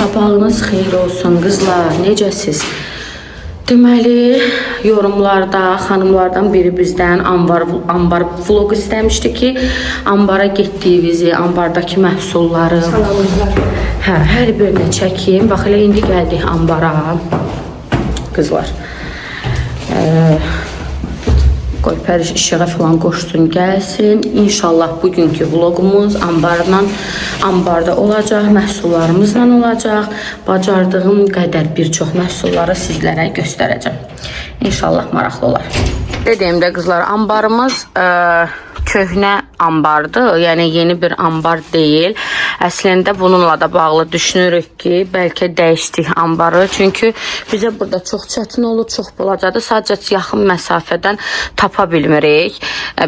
Sabahınız xeyir olsun qızlar, necəsiz? Deməli, yorumlarda xanımlardan biri bizdən ambar vlog istəmişdi ki, ambara getdiyimizi, ambardakı məhsulları hər birini çəkim. Bax, elə indi gəldik ambara. Qızlar, qoy Pəriş işığa falan qoşsun, gəlsin. İnşallah bugünkü vlogumuz ambarda olacaq, məhsullarımızla olacaq. Bacardığım qədər bir çox məhsulları sizlərə göstərəcəm. İnşallah maraqlı olar. Dediyimdə qızlar, ambarımız köhnə ambardır. Yəni yeni bir ambar deyil. Əslində bununla da bağlı düşünürük ki, bəlkə dəyişdik ambarı. Çünki bizə burada çox çətin olur, çox balacadır. Sadəcə yaxın məsafədən tapa bilmirik.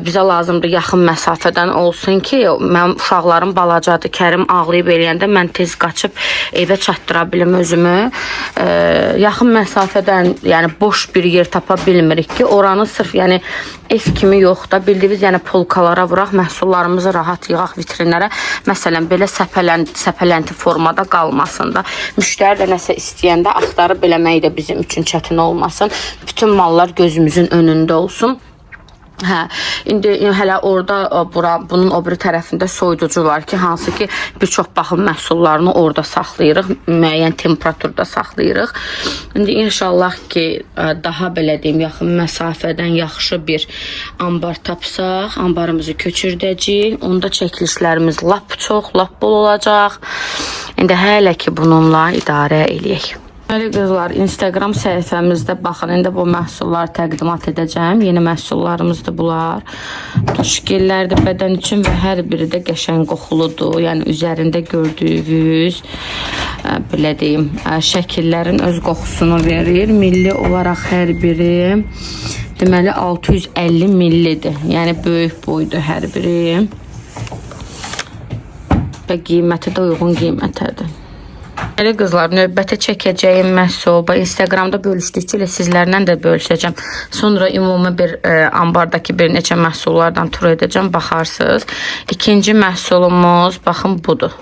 Bizə lazımdır yaxın məsafədən olsun ki, mən uşaqlarım balacadır. Kərim ağlayıb eləyəndə mən tez qaçıb evə çatdıra bilim özümü. Yaxın məsafədən, yəni boş bir yer tapa bilmirik ki, oranı sırf yəni ev kimi yox da, bildiyiniz yəni polkalara vuraq, məhsullarımızı rahat yığaq vitrinlərə. Məsələn, belə səpələnti formada qalmasın da. Müştəri də nəsə istəyəndə axtarıb eləmək də bizim üçün çətin olmasın. Bütün mallar gözümüzün önündə olsun. İndi hələ orada bunun o biri tərəfində soyuducu var ki, hansı ki bir çox baxım məhsullarını orada saxlayırıq, müəyyən temperaturda saxlayırıq. İndi inşallah ki daha belə deyim, yaxın məsafədən yaxşı bir ambar tapsaq, ambarımızı köçürdəcəyik. Onda çəkilişlərimiz lap çox, lap bol olacaq. İndi hələ ki bununla idarə eləyək. Bəli qızlar, Instagram səhifəmizdə baxın, indi bu məhsulları təqdimat edəcəm. Yeni məhsullarımızdır bunlar. Şəkillərdir bədən üçün və hər biri də qəşəng qoxuludur. Yəni üzərində gördüyünüz belə deyim, şəkillərin öz qoxusunu verir. Milli olaraq hər biri deməli 650 millidir. Yəni böyük boydur hər biri. Və qiyməti də uyğun qiymətədir. Bəli qızlar, növbətə çəkəcəyim məhsul Instagramda bölüşdükcə ilə sizlərlə də bölüşəcəm. Sonra ümumi bir ambardakı bir neçə məhsullardan tur edəcəm, baxarsınız. İkinci məhsulumuz, baxın, budur.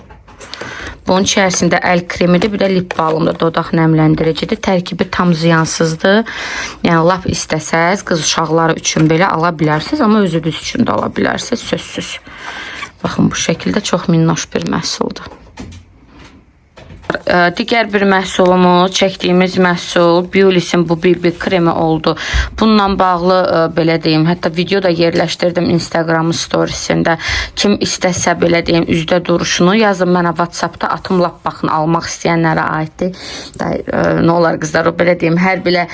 Bunun içərisində əl kremidir, bir də lip balmdır, dodaq nəmləndiricidir. Tərkibi tam ziyansızdır. Yəni lap istəsəz qız uşaqları üçün belə ala bilərsiniz, amma özünüz üçün də ala bilərsiniz, sözsüz. Baxın, bu şəkildə çox minnoş bir məhsuldur. Digər bir məhsulumuz, çəkdiyimiz məhsul Biolis'in bu BB kremi oldu. Bununla bağlı belə deyim, hətta video da yerləşdirdim Instagram storiesində. Kim istəsə belə deyim, üzdə duruşunu yazın mənə WhatsAppda, atım lap baxın, almaq istəyənlərə aiddir. Nə olar qızlar, o belə deyim, hər belə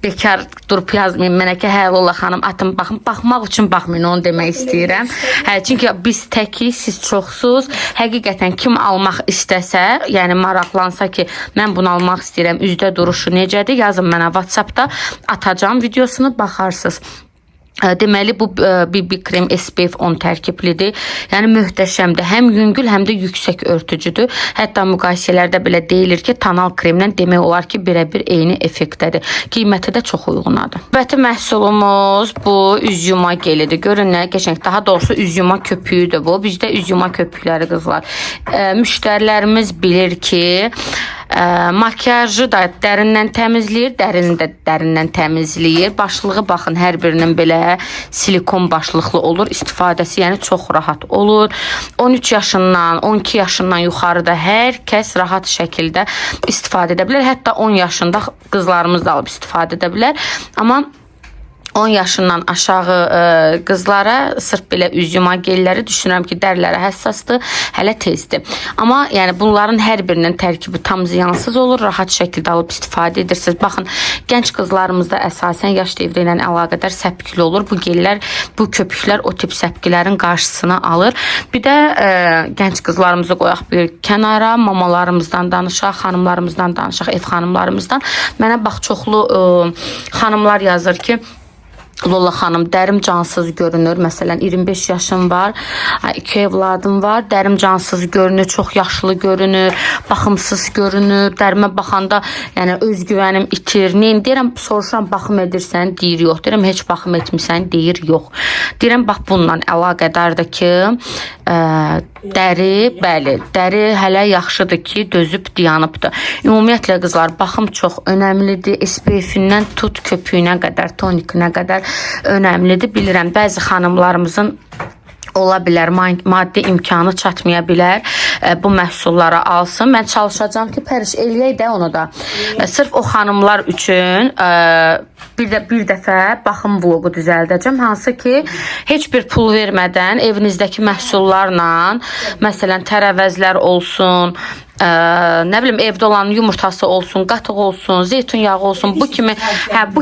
bekar durub yazmayın mənə ki, hə Lola xanım, atım baxın, baxmaq üçün baxmayın, onu demək istəyirəm. Çünki biz təkik, siz çoxsuz. Həqiqətən kim almaq istəsə, yəni maraqlansa ki, mən bunu almaq istəyirəm, üzdə duruşu necədir, yazın mənə WhatsAppda, atacağım videosunu, baxarsınız. Deməli, bu BB krem SPF 10 tərkiblidir. Yəni möhtəşəmdir. Həm yüngül, həm də yüksək örtücüdür. Hətta müqayisələrdə belə deyilir ki, tonal kremlə demək olar ki, birə-bir eyni effektdədir. Qiyməti də çox uyğunadır. Növbəti məhsulumuz bu üz yuma gelidir. Görün nə qəşəng. Daha doğrusu üz yuma köpüyüdür bu. Bizdə üz yuma köpükləri qızlar. Müştərilərimiz bilir ki, makyajı da dərindən təmizləyir, dərini də dərindən təmizləyir. Başlığı baxın, hər birinin belə silikon başlıqlı olur. İstifadəsi yəni çox rahat olur. 13 yaşından, 12 yaşından yuxarıda hər kəs rahat şəkildə istifadə edə bilər. Hətta 10 yaşında qızlarımız da alıb istifadə edə bilər. Amma 10 yaşından aşağı qızlara sırf belə üz yuma gelləri düşünürəm ki, dərilərə həssasdır, hələ tezdir. Amma yəni bunların hər birinin tərkibi tam ziyansız olur, rahat şəkildə alıb istifadə edirsiniz. Baxın, gənc qızlarımızda əsasən yaş dövrü ilə əlaqədar səpkili olur. Bu gellər, bu köpüklər o tip səpkilərin qarşısını alır. Bir də gənc qızlarımızı qoyaq bir kənara, mamalarımızdan danışaq, xanımlarımızdan danışaq, ev xanımlarımızdan. Mənə bax, çoxlu xanımlar yazır ki, Lola xanım, dərim cansız görünür. Məsələn, 25 yaşım var, 2 evladım var. Dərim cansız görünür, çox yaşlı görünür, baxımsız görünür. Dərimə baxanda, yəni özgüvənim itir. Neyim deyirəm, soruşuram, baxım edirsən? Deyir, yox. Deyirəm, heç baxım etmirsən? Deyir, yox. Deyirəm, bax bununla əlaqədardır ki, dəri, bəli, dəri hələ yaxşıdır ki, dözüb dayanıbdır. Ümumiyyətlə qızlar, baxım çox önəmlidir. SPF-indən tut köpüyünə qədər, tonikinə qədər önəmlidir. Bilirəm, bəzi xanımlarımızın ola bilər, maddi imkanı çatmaya bilər, bu məhsulları alsın. Mən çalışacağım ki, pəriş eləyək də onu da. Sırf o xanımlar üçün bir dəfə baxım vlogu düzəldəcəm. Hansı ki, heç bir pul vermədən evinizdəki məhsullarla, məsələn, tərəvəzlər olsun, nə bilim, evdə olan yumurtası olsun, qatıq olsun, zeytun yağı olsun, bu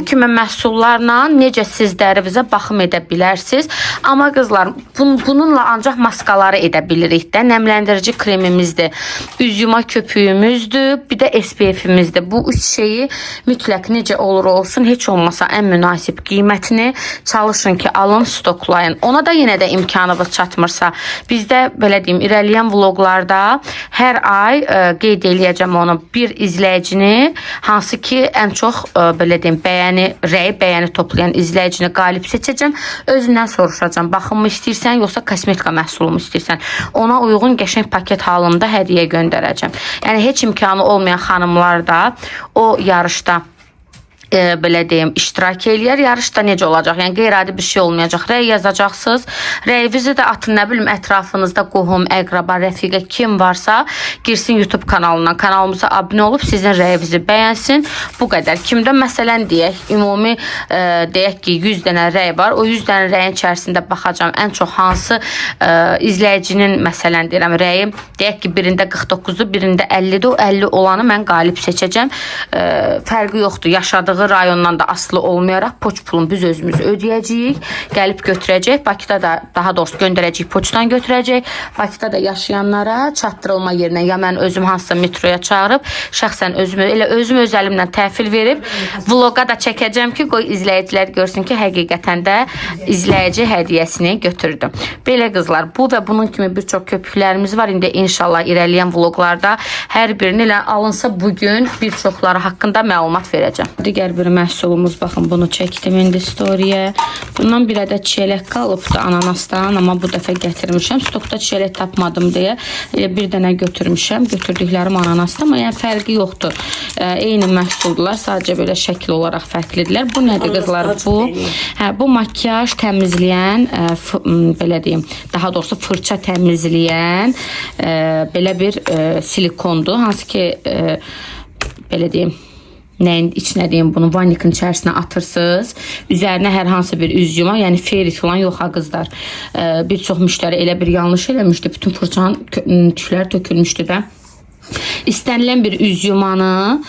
kimi məhsullarla necə siz dərinizə baxım edə bilərsiniz. Amma qızlar, bununla ancaq maskaları edə bilirik də. Nəmləndirici kremimizdir, üz yuma köpüyümüzdür, bir də SPF-imizdir. Bu üç şeyi mütləq necə olur olsun, heç olmasa ən münasib qiymətini çalışın ki, alın, stoklayın. Ona da yenə də imkanınız çatmırsa, bizdə belə deyim, irəliyən vloqlarda hər ay qeyd eləyəcəm onu, bir izləyicini, hansı ki ən çox belə deyim, bəyəni toplayan izləyicini qalib seçəcəm. Özündən soruşacağım, baxım mı istəyirsən, yoxsa kosmetika məhsulu mu istəyirsən? Ona uyğun qəşəng paket halında hədiyyə göndərəcəm. Yəni heç imkanı olmayan xanımlar da o yarışda belə deyim, iştirak eləyər. Yarışda necə olacaq? Yəni qeyri-adi bir şey olmayacaq. Rəy yazacaqsınız. Rəyinizi də atın, nə bilim, ətrafınızda qohum, əqraba, rəfiqə kim varsa girsin YouTube kanalına, kanalımıza abunə olub sizin rəyinizi bəyənsin. Bu qədər. Kimdə məsələn deyək, ümumi deyək ki 100 dənə rəy var. O 100 dənə rəyin içərisində baxacağam ən çox hansı izləyicinin məsələn deyirəm rəyi, deyək ki birində 49-dur, birində 50-dir. O 50 olanı mən qalib seçəcəm. Fərqi yoxdur. Yaşadığı rayondan da asılı olmayaraq poçt pulunu biz özümüz ödəyəcəyik. Gəlib götürəcək. Bakıda da, daha doğrusu göndərəcək, poçtdan götürəcək. Bakıda da yaşayanlara çatdırılma yerinə ya mən özüm hansısa metroya çağırıb, şəxsən özüm öz əlimlə təhvil verib vloqa da çəkəcəm ki, qoy izləyicilər görsün ki, həqiqətən də izləyici hədiyyəsini götürdüm. Belə qızlar, bu və bunun kimi bir çox köpüklərimiz var. İndi inşallah irəliyən vloqlarda hər birini ilə alınsa bugün bir çoxları haqqında məlumat verəcəm. Digər bir məhsulumuz, baxın, bunu çəkdim indi story'yə. Bundan bir ədəd çiyələk qalıbdı ananasdan, amma bu dəfə gətirmişəm. Stokda çiyələk tapmadım deyə bir dənə götürmüşəm. Götürdüklərim ananasda, amma yəni fərqi yoxdur. Eyni məhsuldurlar, sadəcə belə şəkil olaraq fərqlidirlər. Bu nədir qızlar? Bu makyaj təmizləyən, belə deyim, daha doğrusu fırça təmizləyən belə bir silikondur. Hansı ki, belə deyim, nəyin içinə deyim, bunu vanikin içərisinə atırsınız. Üzərinə hər hansı bir üz yuma, yəni feyrit falan yox ha qızlar. Bir çox müştəri elə bir yanlış eləmişdi. Bütün fırçanın tükləri tökülmüşdü də. İstənilən bir üz yumanı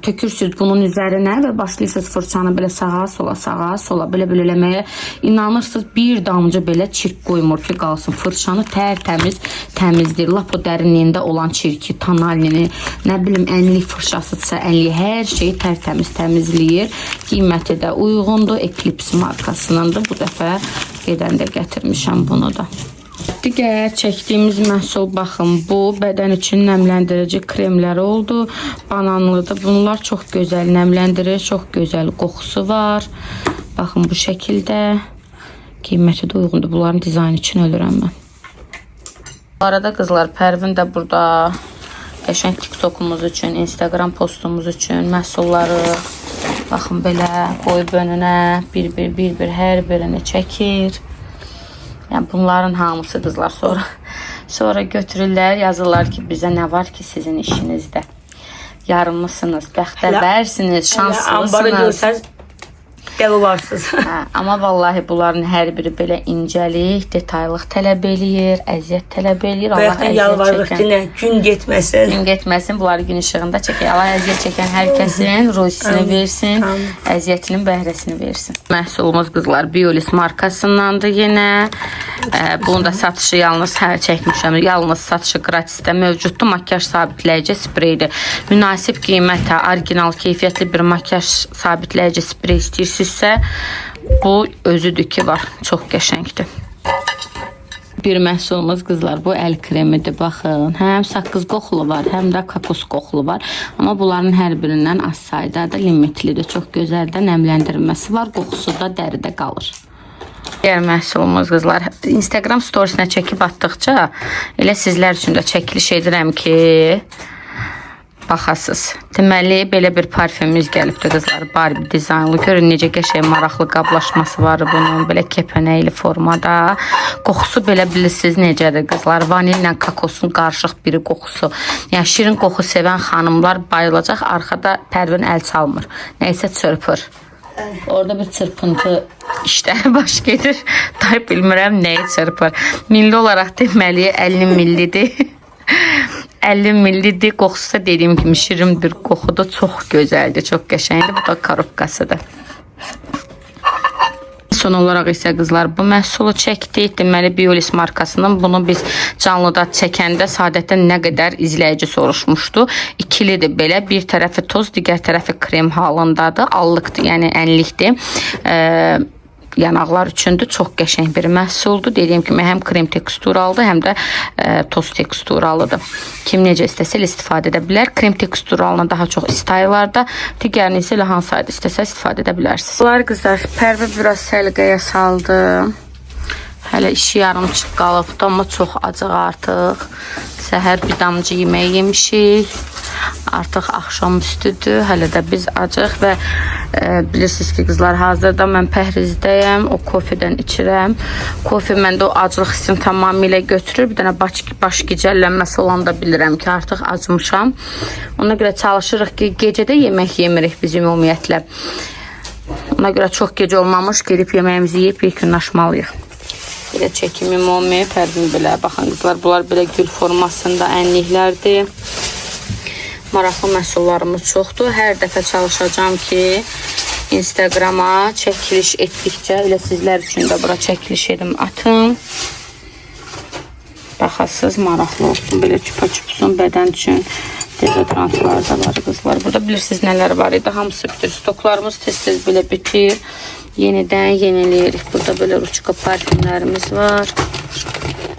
tökürsünüz bunun üzərinə və başlayırsınız fırçanı belə sağa sola belə eləməyə. İnanırsınız bir damcı belə çirk qoymur ki, qalsın. Fırçanı tərtəmiz təmizdir. Lap o dərinliyində olan çirki, tonalini, nə bilim, ənlik fırçasıdsa ənlik, hər şeyi tərtəmiz təmizləyir. Qiyməti də uyğundur. Eclipse markasınındır. Bu dəfə gedəndə gətirmişəm bunu da. Digər çəkdiyimiz məhsul, baxın, bu bədən üçün nəmləndirici kremləri oldu. Bananlıdır. Bunlar çox gözəl nəmləndirir, çox gözəl qoxusu var. Baxın, bu şəkildə. Qiyməti də uyğundur. Bunların dizaynı üçün ölürəm mən. Bu arada qızlar, Pərvin də burada qəşəng TikTokumuz üçün, Instagram postumuz üçün məhsulları, baxın, belə qoyub önünə bir hər birini çəkir. Yəni bunların hamısı qızlar sonra götürürlər, yazırlar ki, bizə nə var ki sizin işinizdə. Yarımlısınız, bəxtəvərsiniz, şanslısınız. Dəli varsınız. Amma vallahi bunların hər biri belə incəlik, detaylıq tələb eləyir, əziyyət tələb eləyir. Allah əziyyət çəkən. Gün getməsin. Gün getməsin, bunları gün işığında çəkək. Allah əziyyət çəkən hər kəsin ruzisini versin, əziyyətinin bəhrəsini versin. Məhsulumuz qızlar Biolis markasındandır yenə. Bunun da satışı yalnız çəkmişəm. Yalnız satışı gratisdə mövcuddur. Makyaj sabitləyici spreydir. Münasib qiymətə, orijinal, keyfiyyətli bir makyaj sabitləyici sprey istəyirsinizsə, Bu özüdür ki var. Çox qəşəngdir. Bir məhsulumuz qızlar, bu əl kremidir. Baxın, həm saqqız qoxulu var, həm də kokos qoxulu var. Amma bunların hər birindən az sayda da limitlidir. Çox gözəl də nəmləndirilməsi var. Qoxusu da dəridə qalır. Diğer məhsulumuz qızlar, Instagram storiesine çəkib atdıqca elə sizlər üçün də çəkiliş edirəm ki, baxasız. Deməli, belə bir parfümümüz gəlibdir qızlar. Barbie dizaynlı. Görün necə qəşəng maraqlı qablaşması var bunun. Belə kəpənəkli formada. Qoxusu belə bilirsiniz necədir qızlar. Vanillə kokosun qarışıq biri qoxusu. Yəni şirin qoxu sevən xanımlar bayılacaq. Arxada Pərvin əl çalmır. Nəysə çırpır. Orada bir çırpıntı işləri baş gedir. Tay bilmirəm nəyi çırpır. Milli olaraq deməli 50 millidir. 50 millidir. Qoxusu da dediyim kimi şirin bir qoxudur. Çox gözəldir, çox qəşəngdir. Bu da korobkasıdır. Son olaraq isə qızlar bu məhsulu çəkdik. Deməli Biolis markasının bunu biz canlıda çəkəndə sadətən nə qədər izləyici soruşmuşdu. İkilidir belə. Bir tərəfi toz, digər tərəfi krem halındadır. Allıqdır, yəni ənlikdir. Yanaqlar üçündür. Çox qəşəng bir məhsuldur. Dediyim kimi həm krem teksturalıdır, həm də toz teksturalıdır. Kim necə istəsə istifadə edə bilər. Krem teksturalına daha çox istəyirlər. Digərini isə elə hansı ayda istəsə istifadə edə bilərsiniz. Bunlar qızlar, Pərvə biraz səliqəyə saldı. Hələ işi yarımçıq qalıbdı, amma çox acıq artıq. Səhər bir damcı yemək yemişik. Artıq axşam üstüdür. Hələ də biz acıq və bilirsiniz ki qızlar, hazırda mən pəhrizdəyəm. O kofedən içirəm. Kofe məndə o acılıq hissini tamamilə götürür. Bir dənə baş gicəllənməsi olanda bilirəm ki artıq acmışam. Ona görə çalışırıq ki gecədə yemək yemirik biz ümumiyyətlə. Ona görə çox gecə olmamış gedib yeməyimizi yeyib yekunlaşmalıyıq. Belə çəkim ümumi, Pərvin belə. Baxın qızlar, bunlar belə gül formasında ənliklərdir. Maraqlı məhsullarımız çoxdur. Hər dəfə çalışacağım ki Instagrama çəkiliş etdikcə elə sizlər üçün də bura çəkiliş edim atın. Baxasız, maraqlı olsun. Belə çupa-çupsun bədən üçün. Dezodorantlar da var qızlar. Burada bilirsiniz nələr var idi. Hamısı bitir. Stoklarımız tez-tez belə bitir. Yenidən yeniləyirik. Burada belə ruçka parfümlərimiz var.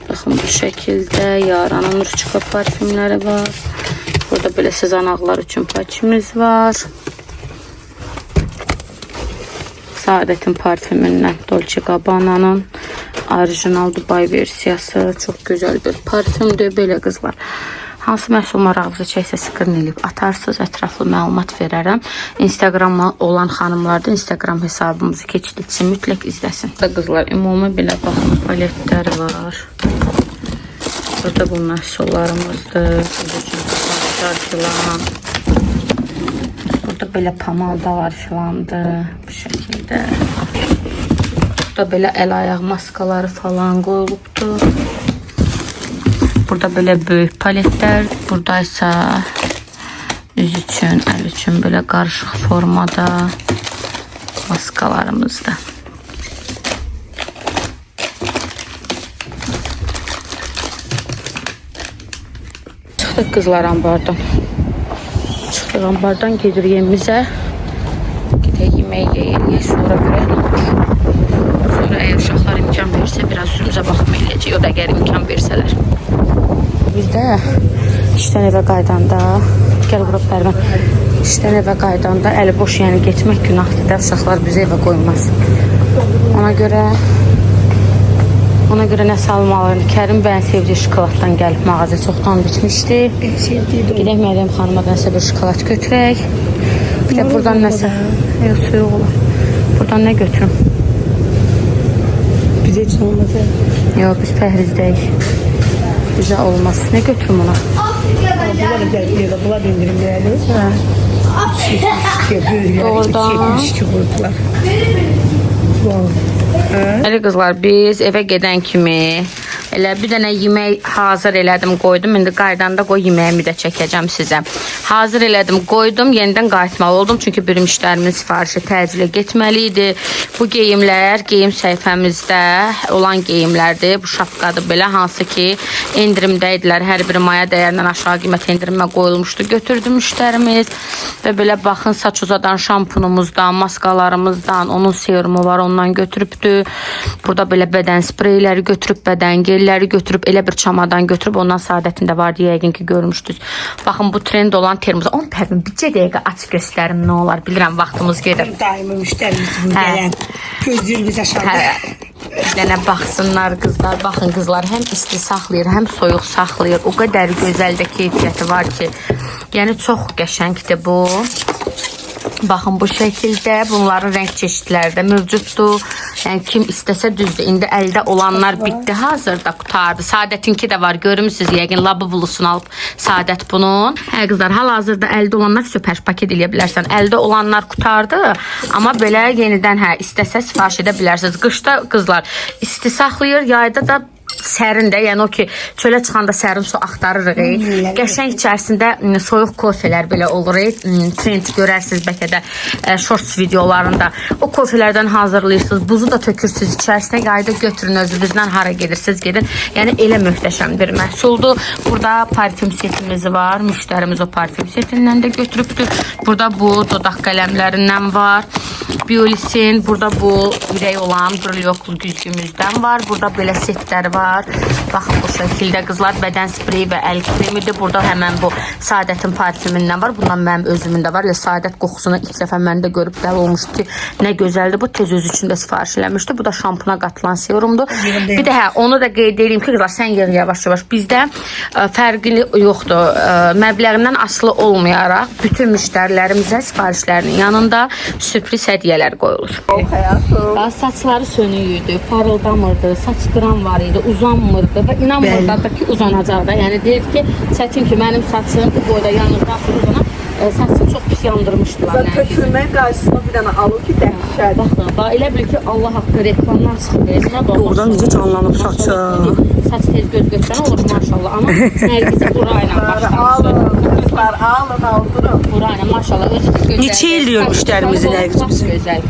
Baxın bu şəkildə Yaranın ruçka parfümləri var. Burada belə sızanaqlar üçün patçimiz var. Saadətin parfümündən Dolce Gabbana'nın orijinal Dubai versiyası. Çox gözəl bir parfümdür. Belə qızlar. Hansı məhsul marağınızı çəksə skrin eləyib atarsınız, ətraflı məlumat verərəm. Instagram'a olan xanımlar da Instagram hesabımızı keçdikcə üçün mütləq izləsin. Burada qızlar ümumi belə baxın paletlər var. Burada bu məhsullarımızdır. Filan. Burada belə pomadalar filandır. Bu şəkildə. Burada belə əl-ayaq maskaları falan qoyulubdur. Burada belə böyük paletlər. Burada isə üz üçün, əl üçün belə qarışıq formada maskalarımızdır. Çıxdıq qızlar ambardan. Çıxdıq ambardan, gedir yemimizə. Gedək yemək yeyirik, sonra görək nə olur. Sonra əgər uşaqlar imkan verirsə, biraz üzümüzə baxma eləyəcək. O da əgər imkan versələr. Biz də işdən evə qaydanda, gəl bura Pərvin, işdən evə qaydanda əli boş yəni getmək günahdır da, uşaqlar bizi evə qoymaz. Ona görə nə salmalı? Kərim bəyin sevdiyi şokoladdan gəlib mağaza çoxdan bitmişdi. Gedək Məryəm xanıma nəsə bir şokolad götürək. Bir də buradan nəsə... Yox, soyuq olur. Buradan nə götürüm? Bizə heç olmaz. Yox, biz pəhrizdəyik. Bizə olmaz. Nə götürüm ona? Bunlar indirimləyədir. Doğrudan. Əli qızlar, biz evə gedən kimi Elə bir dənə yemək hazır elədim, qoydum. İndi qaydanda qoy yeməyimi də çəkəcəm sizə. Hazır elədim, qoydum. Yenidən qayıtmalı oldum. Çünki bir müştərimin sifarişi təcilə getməli idi. Bu geyimlər geyim səhifəmizdə olan geyimlərdir. Bu şapkadır belə, hansı ki endirimdə idilər. Hər biri maya dəyərindən aşağı qiymət endirimə qoyulmuşdu. Götürdü müştərimiz və belə baxın, saç uzadan şampunumuzdan, maskalarımızdan, onun serumu var, ondan götürübdü. Burada belə bədən spreyləri götürüb, bədən gelləri götürüb, elə bir çamadan götürüb, ondan Saadətində vardı, yəqin ki görmüşdünüz. Baxın, bu trend olan termoza. Onun pərdini bircə dəqiqə aç göstərim, nə olar, bilirəm, vaxtımız gedir. Daimi müştərimizin gələn gözlür biz aşağıda. Bir dənə baxsınlar qızlar, baxın qızlar, həm isti saxlayır, həm soyuq saxlayır. O qədər gözəl də keyfiyyəti var ki, yəni çox qəşəngdir bu. Baxın, bu şəkildə bunların rəng çeşidləri də mövcuddur. Yəni kim istəsə düzdür. İndi əldə olanlar bitdi, hazırda qutardı. Saadətinki də var, görmüsünüz yəqin, labubulusunu alıb Saadət bunun. Hə qızlar, hal-hazırda əldə olanlar süper paket eləyə bilərsən. Əldə olanlar qutardı, amma belə yenidən istəsə sifariş edə bilərsiniz. Qışda qızlar isti saxlayır, yayda da sərin də, yəni o ki çölə çıxanda sərin su axtarırıq. Qəşəng içərisində soyuq kofelər belə olur. Trend görərsiniz bəlkə də shorts videolarında. O kofelərdən hazırlayırsınız, buzu da tökürsünüz içərisinə, yayda götürün özünüzdən hara gedirsiniz gedin. Yəni elə möhtəşəm bir məhsuldur. Burada parfüm setimiz var. Müştərimiz o parfüm setindən də götürübdür. Burada bu dodaq qələmlərindən var. Biolisin, burada bu ürək olan briloklu güzgümüzdən var. Burada belə setlər var. Baxın, bu şəkildə qızlar, bədən spreyi və əl kremidir. Burada həmən bu Saadətin parfümündən var. Bundan mənim özümün də var. Saadət qoxusunu ilk dəfə məndə görüb dəli olmuşdu ki, nə gözəldir. Bu tez özü üçün də sifariş eləmişdi. Bu da şampuna qatılan serumdur. Bir də onu da qeyd edeyim ki, qızlar, sən yığ yavaş-yavaş. Bizdə fərqli yoxdur. Məbləğindən asılı olmayaraq bütün müştərilərimizə sifarişlərinin yanında sürpriz hədiyyələr qoyulur. Saçları sönüyüydü, parıldamırdı, saç qıram var idi, uzanmırdı və inanmırdı ki uzanacaq da. Yəni deyir ki, çətin ki mənim saçım bu boyda yanırdan sonra uzanan, saçını çox pis yandırmışdılar. Tökülmək qarşısına bir dənə alır ki, dəhşət. Baxın, elə bil ki Allah haqqı reklamdan çıxır. Doğrudan necə canlanıb saçı. Saç tez göz götürən olur maşallah, amma nərgisi burayla başlamışdır. Qızlar, alın, aldırın. Burayla maşallah öz gözəl. Neçə il deyir müştərimizin nərgisi bizim? Gözəl.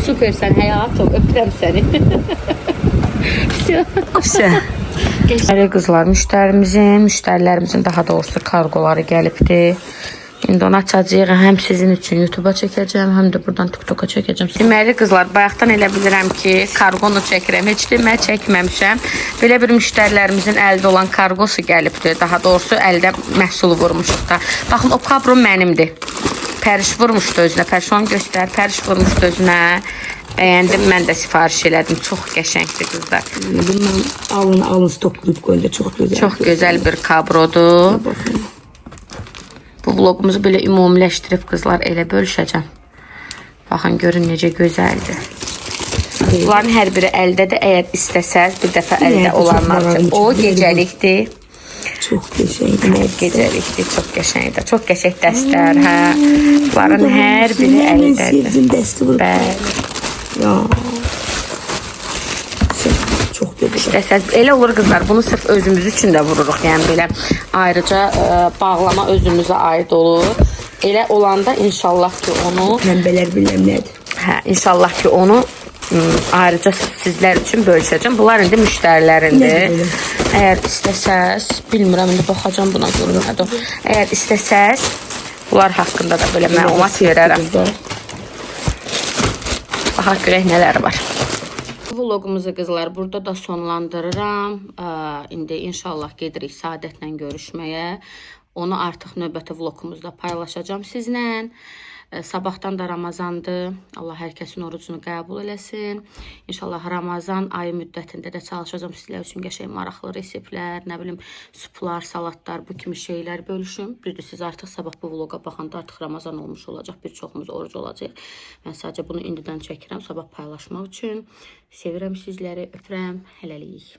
Süpersən həyatım, öpürəm səni. Əli qızlar, müştərilərimizin daha doğrusu kargoları gəlibdir. İndi onu açacağıq, həm sizin üçün YouTube'a çəkəcəm, həm də buradan TikTok'a çəkəcəm. Deməli qızlar, bayaqdan elə bilirəm ki, kargonu çəkirəm, heç demək çəkməmişəm. Belə bir müştərilərimizin əldə olan kargosu gəlibdir. Daha doğrusu əldə məhsulu vurmuşuq da. Baxın, o kabro mənimdir. Pəriş vurmuşdu özünə, Pəriş onu göstər, Pəriş vurmuşdu özünə. Bəyəndim, mən də sifariş elədim. Çox qəşəngdir qızlar. Bundan alın stoklayıb qoyun, çox gözəl. Çox gözəl bir kabrodur. Bu vlogumuzu belə ümumiləşdirib qızlar elə bölüşəcəm. Baxın, görün necə gözəldir. Bunların hər biri əldədir. Əgər istəsəz bir dəfə əldə olanlar üçün. O gecəlikdir. Çox qəşəngdir. Gecəlikdir, çox qəşəngdir. Çox qəşəng dəstlər, hə. Bunların hər biri əldədir. Sevdim dəsti vurub. Bəli. Ya. Çox gözəl. İstəsəz, elə olur qızlar, bunu sırf özümüz üçün də vururuq. Yəni belə ayrıca bağlama özümüzə aid olur. Elə olanda inşallah ki onu... Mənbələr biləm nədir? Hə, inşallah ki onu ayrıca sizlər üçün bölüşəcəm. Bunlar indi müştərilərindir. Əgər istəsəz, bilmirəm, indi baxacam buna görünmədir. Əgər istəsəz, bunlar haqqında da belə məlumat verərəm. Baxaq görək nələr var. Vlogumuzu qızlar burada da sonlandırıram. İndi inşallah gedirik Saadətlə görüşməyə. Onu artıq növbəti vlogumuzda paylaşacağım sizlə. Sabahdan da Ramazandır. Allah hər kəsin orucunu qəbul eləsin. İnşallah Ramazan ayı müddətində də çalışacağım sizlər üçün qəşəng maraqlı reseptlər, nə bilim, suplar, salatlar, bu kimi şeylər bölüşüm. Düzdür, siz artıq sabah bu vloqa baxanda artıq Ramazan olmuş olacaq. Bir çoxumuz oruc olacaq. Mən sadəcə bunu indidən çəkirəm sabah paylaşmaq üçün. Sevirəm sizləri, öpürəm, hələlik.